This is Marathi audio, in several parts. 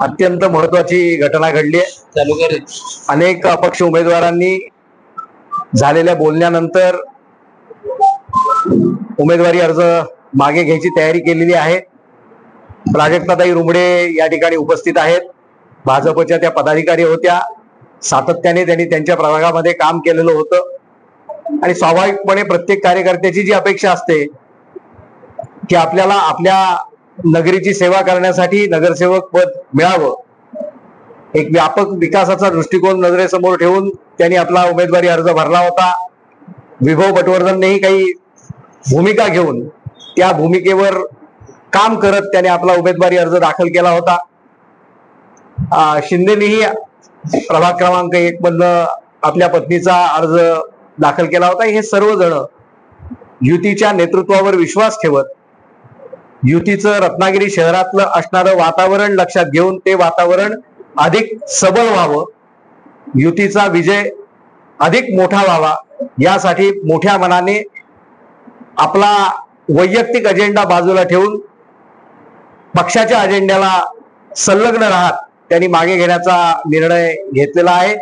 अत्यंत महत्वाची घटना घडली आहे। अनेक अपक्ष उमेदवारांनी झालेल्या बोलण्यानंतर उमेदवारी अर्ज मागे घ्यायची तयारी केलेली आहे। प्राजक्ताताई रुमडे या ठिकाणी उपस्थित आहेत। भाजपच्या त्या पदाधिकारी होत्या। सातत्याने त्यांनी त्यांच्या प्रभागामध्ये काम केलेलं होतं आणि स्वाभाविकपणे प्रत्येक कार्यकर्त्याची जी अपेक्षा असते की आपल्याला आपल्या नगरीची सेवा करण्यासाठी नगरसेवक पद मिळावं, एक व्यापक विकासाचा दृष्टिकोन नजरेसमोर ठेवून त्यांनी आपला उमेदवारी अर्ज भरला होता। विभव पटवर्धननेही काही भूमिका घेऊन त्या भूमिकेवर काम करत त्याने आपला उमेदवारी अर्ज दाखल केला होता। शिंदेनेही प्रभाग क्रमांक 1 मधनं आपल्या पत्नीचा अर्ज दाखल केला होता। हे सर्वजण युतीच्या नेतृत्वावर विश्वास ठेवत युतीचं रत्नागिरी शहरातलं असणारं वातावरण लक्षात घेऊन ते वातावरण अधिक सबल व्हावं, युतीचा विजय अधिक मोठा व्हावा यासाठी मोठ्या मनाने आपला वैयक्तिक अजेंडा बाजूला ठेवून पक्षाच्या अजेंड्याला संलग्न राहत त्यांनी मागे घेण्याचा निर्णय घेतलेला आहे।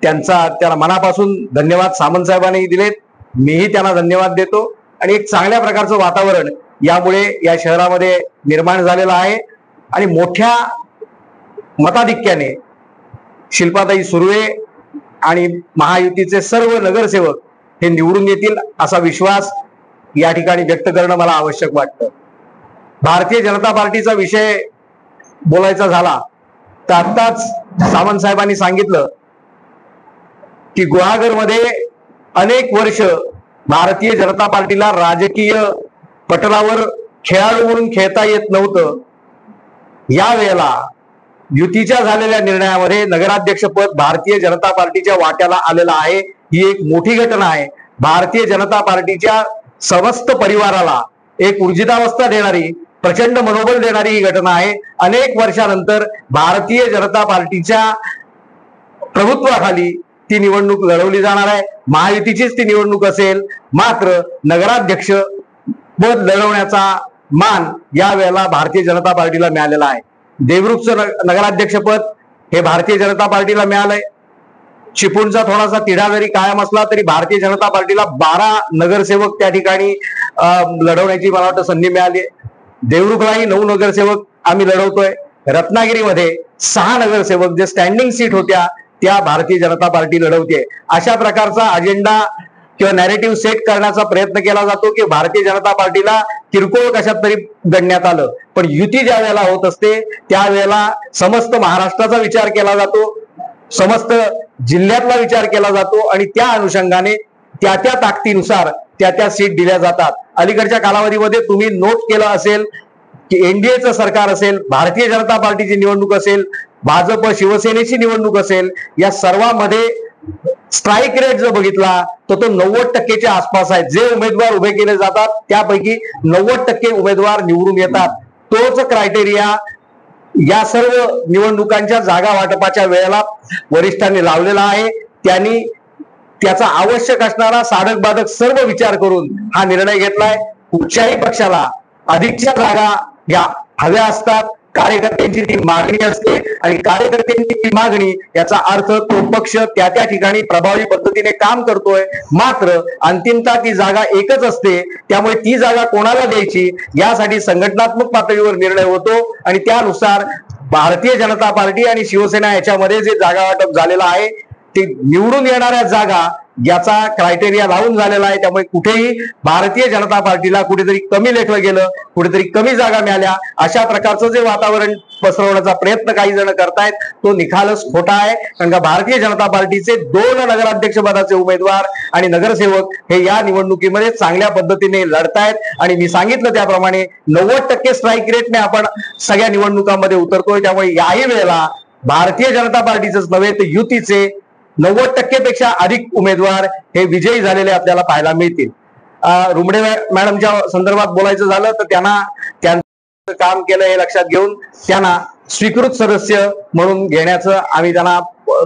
त्याला मनापासून धन्यवाद सामंत साहेबांनी दिलेत, मीही त्यांना धन्यवाद देतो। आणि एक चांगल्या प्रकारचं वातावरण यामुळे या शहरामध्ये निर्माण झालेलं आहे आणि मोठ्या मताधिक्याने शिल्पाताई सुर्वे आणि महायुतीचे सर्व नगरसेवक हे निवडून येतील असा विश्वास या ठिकाणी व्यक्त करणं मला आवश्यक वाटतं। भारतीय जनता पार्टीचा विषय बोलायचा झाला तर आत्ताच सामंत साहेबांनी सांगितलं की गुहागरमध्ये अनेक वर्ष भारतीय जनता पार्टीला राजकीय पटलावर खेळाडू म्हणून खेळता येत नव्हतं। यावेळेला युतीच्या झालेल्या निर्णयामध्ये नगराध्यक्षपद भारतीय जनता पार्टीच्या वाट्याला आलेलं आहे। ही एक मोठी घटना आहे। भारतीय जनता पार्टीच्या समस्त परिवाराला एक ऊर्जितावस्था देणारी, प्रचंड मनोबल देणारी ही घटना आहे। अनेक वर्षानंतर भारतीय जनता पार्टीच्या प्रभुत्वाखाली ती निवडणूक लढवली जाणार आहे। महायुतीचीच ती निवडणूक असेल, मात्र नगराध्यक्ष पद लढवण्याचा मान यावेळेला भारतीय जनता पार्टीला मिळालेला आहे। देवरुखचं नगराध्यक्षपद हे भारतीय जनता पार्टीला मिळालंय। चिपळूणचा थोडासा तिढा जरी कायम असला तरी भारतीय जनता पार्टीला 12 नगरसेवक त्या ठिकाणी लढवण्याची मला वाटतं संधी मिळाली आहे। देवरुखलाही 9 नगरसेवक आम्ही लढवतोय। रत्नागिरीमध्ये 6 नगरसेवक जे स्टँडिंग सीट होत्या त्या भारतीय जनता पार्टी लढवते। अशा प्रकारचा अजेंडा किंवा नॅरेटिव्ह सेट करण्याचा प्रयत्न केला जातो की भारतीय जनता पार्टीला किरकोळ कशात तरी गणण्यात आलं, पण युती ज्या वेळेला होत असते त्यावेळेला समस्त महाराष्ट्राचा विचार केला जातो, समस्त जिल्ह्यातला विचार केला जातो आणि त्या अनुषंगाने त्या ताकदीनुसार त्या सीट दिल्या जातात। अलीकडच्या कालावधीमध्ये तुम्ही नोट केलं असेल की एनडीएचं सरकार असेल, भारतीय जनता पार्टीची निवडणूक असेल, भाजप शिवसेनेची निवडणूक असेल, या सर्वांमध्ये स्ट्राईक रेट जर बघितला तर तो 90% आसपास आहे। जे उमेदवार उभे केले जातात त्यापैकी 90% उमेदवार निवडून येतात। तोच क्रायटेरिया या सर्व निवडणुकांच्या जागा वाटपाच्या वेळेला वरिष्ठांनी लावलेला आहे। त्यांनी त्याचा आवश्यक असणारा साधक बाधक सर्व विचार करून हा निर्णय घेतलाय। कुठच्याही पक्षाला अधिकच्या जागा या हव्या असतात, कार्यकर्त्यांची ती मागणी असते आणि कार्यकर्त्यांची ती मागणी याचा अर्थ तो पक्ष त्या ठिकाणी प्रभावी पद्धतीने काम करतोय। मात्र अंतिमतः ती जागा एकच असते, त्यामुळे ती जागा कोणाला द्यायची यासाठी संघटनात्मक पातळीवर निर्णय होतो आणि त्यानुसार भारतीय जनता पार्टी आणि शिवसेना याच्यामध्ये जे जागा वाटप झालेलं आहे ते निवडून येणाऱ्या जागा याचा क्रायटेरिया लावून झालेला आहे। त्यामुळे कुठेही भारतीय जनता पार्टीला कुठेतरी कमी लेखलं गेलं, कुठेतरी कमी जागा मिळाल्या अशा प्रकारचं जे वातावरण पसरवण्याचा प्रयत्न काही जण करतायत तो निखालस खोटा आहे। कारण का भारतीय जनता पार्टीचे 2 नगराध्यक्ष पदाचे उमेदवार आणि नगरसेवक हे या निवडणुकीमध्ये चांगल्या पद्धतीने लढतायत आणि मी सांगितलं त्याप्रमाणे 90% स्ट्राईक रेटने आपण सगळ्या निवडणुकांमध्ये उतरतोय। त्यामुळे याही वेळेला भारतीय जनता पार्टीचेच नव्हे तर युतीचे 90% पेक्षा अधिक उमेदवार हे विजयी झालेले आपल्याला पाहायला मिळतील। रुमडे मॅडमच्या संदर्भात बोलायचं झालं तर त्यांचं काम केलं हे लक्षात घेऊन त्यांना स्वीकृत सदस्य म्हणून घेण्याचं आम्ही त्यांना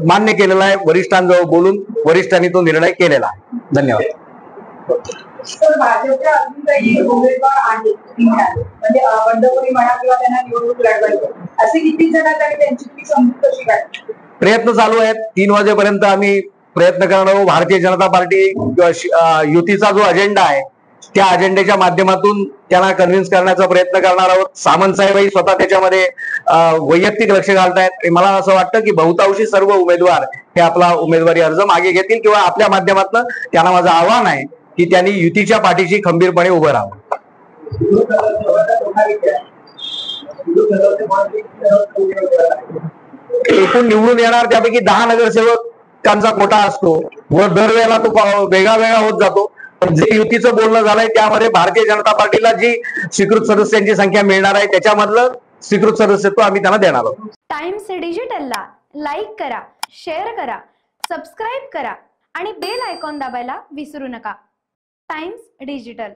मान्य केलेलं आहे। वरिष्ठांजवळ बोलून वरिष्ठांनी तो निर्णय केलेला आहे। धन्यवाद। तर भाजपच्या अजून काही उमेदवार आहेत म्हणजे बंडखोरी म्हणा किंवा त्यांना निवडणूक लढवायची असे किती जण आहेत आणि त्यांची तुम्ही समजूत कशी काढता? प्रयत्न चालू आहेत. 3 वाजेपर्यंत आम्ही प्रयत्न करणार आहोत. भारतीय जनता पार्टी किंवा युतीचा जो अजेंडा आहे त्या अजेंड्याच्या माध्यमातून त्यांना कन्व्हिन्स करण्याचा प्रयत्न करणार आहोत. सामंत साहेबही स्वतः त्याच्यामध्ये वैयक्तिक लक्ष घालतायत. आणि मला असं वाटतं की बहुतांशी सर्व उमेदवार हे आपला उमेदवारी अर्ज मागे घेतील किंवा आपल्या माध्यमातून त्यांना माझं आव्हान आहे की त्यांनी युतीच्या पाठीशी खंबीरपणे उभं राहावं. एकूण निवडून येणार त्यापैकी 10 नगरसेवकांचा कोटा असतो व दरवेळेला तो वेगळा वेगळा होत जातो. पण जे युतीचं बोलणं झालंय त्यामध्ये भारतीय जनता पार्टीला जी स्वीकृत सदस्यांची संख्या मिळणार आहे त्याच्यामधलं स्वीकृत सदस्यत्व आम्ही त्यांना देणार आहोत. टाइम्स डिजिटलला लाईक करा, शेअर करा, सबस्क्राईब करा आणि बेल आयकॉन दाबायला विसरू नका. Times digital.